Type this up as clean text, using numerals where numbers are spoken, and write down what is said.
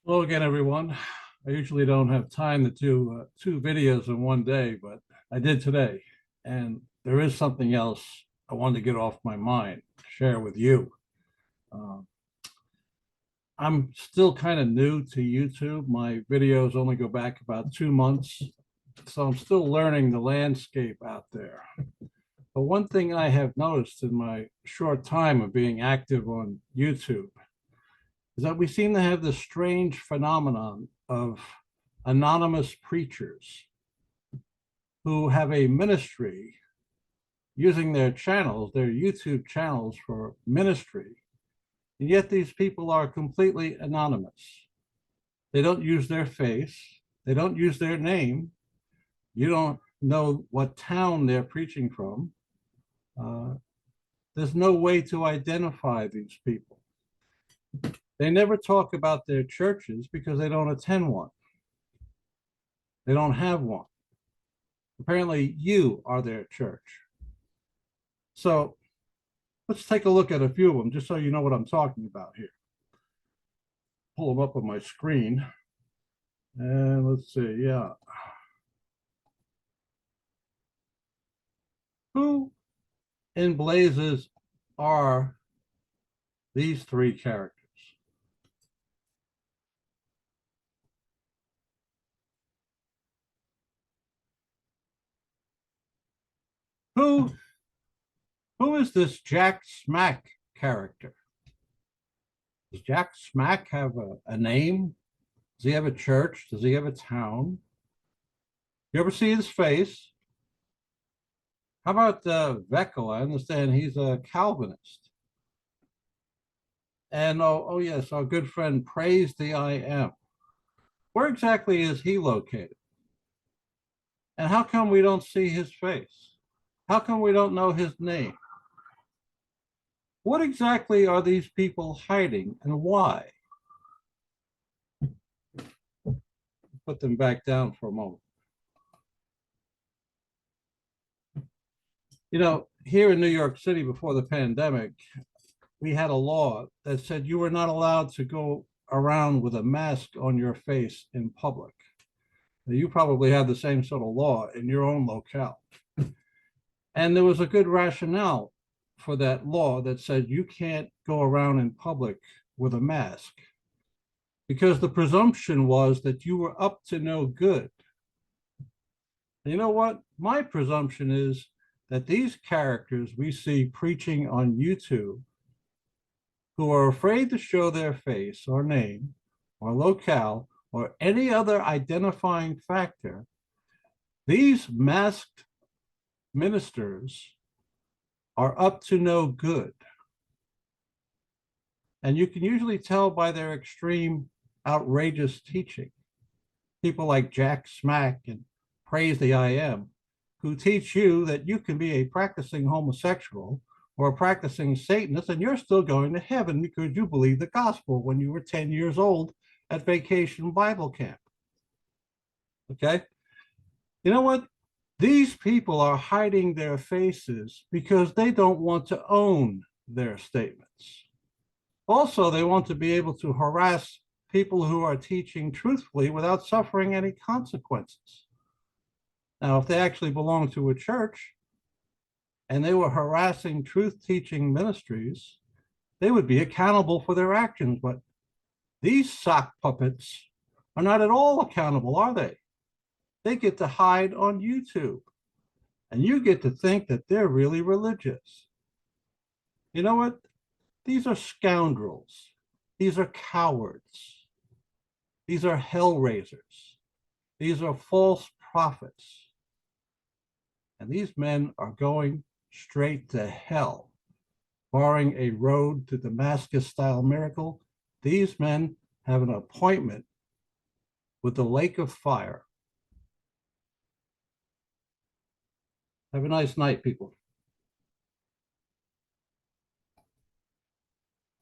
Hello again, everyone. I usually don't have time to do two videos in one day, but I did today. And there is something else I wanted to get off my mind, share with you. Uh, I'm still kind of new to YouTube. My videos only go back about 2 months, so I'm still learning the landscape out there. But one thing I have noticed in my short time of being active on YouTube is that we seem to have this strange phenomenon of anonymous preachers who have a ministry using their channels, their YouTube channels for ministry. And yet these people are completely anonymous. They don't use their face. They don't use their name. You don't know what town they're preaching from. There's no way to identify these people. They never talk about their churches because they don't attend one. They don't have one. Apparently, you are their church. So let's take a look at a few of them, just so you know what I'm talking about here. Pull them up on my screen. And let's see, yeah. Who in blazes are these three characters? Who is this Jack Smack character? Does Jack Smack have a name? Does he have a church? Does he have a town? You ever see his face? How about Veckel? I understand he's a Calvinist. And oh yes, our good friend Praise the I Am. Where exactly is he located? And how come we don't see his face? How come we don't know his name? What exactly are these people hiding and why? Put them back down for a moment. You know, here in New York City before the pandemic, we had a law that said you were not allowed to go around with a mask on your face in public. Now, you probably have the same sort of law in your own locale. And there was a good rationale for that law that said you can't go around in public with a mask because the presumption was that you were up to no good. And you know what? My presumption is that these characters we see preaching on YouTube who are afraid to show their face or name or locale or any other identifying factor, these masked ministers are up to no good. And you can usually tell by their extreme, outrageous teaching. People like Jack Smack and Praise the I Am, who teach you that you can be a practicing homosexual or a practicing Satanist, and you're still going to heaven because you believe the gospel when you were 10 years old at vacation Bible camp. Okay? You know what? These people are hiding their faces because they don't want to own their statements. Also, they want to be able to harass people who are teaching truthfully without suffering any consequences. Now, if they actually belong to a church and they were harassing truth-teaching ministries, they would be accountable for their actions. But these sock puppets are not at all accountable, are they? They get to hide on YouTube, and you get to think that they're really religious. You know what? These are scoundrels. These are cowards. These are hell raisers. These are false prophets. And these men are going straight to hell, barring a road to Damascus-style miracle. These men have an appointment with the lake of fire. Have a nice night, people.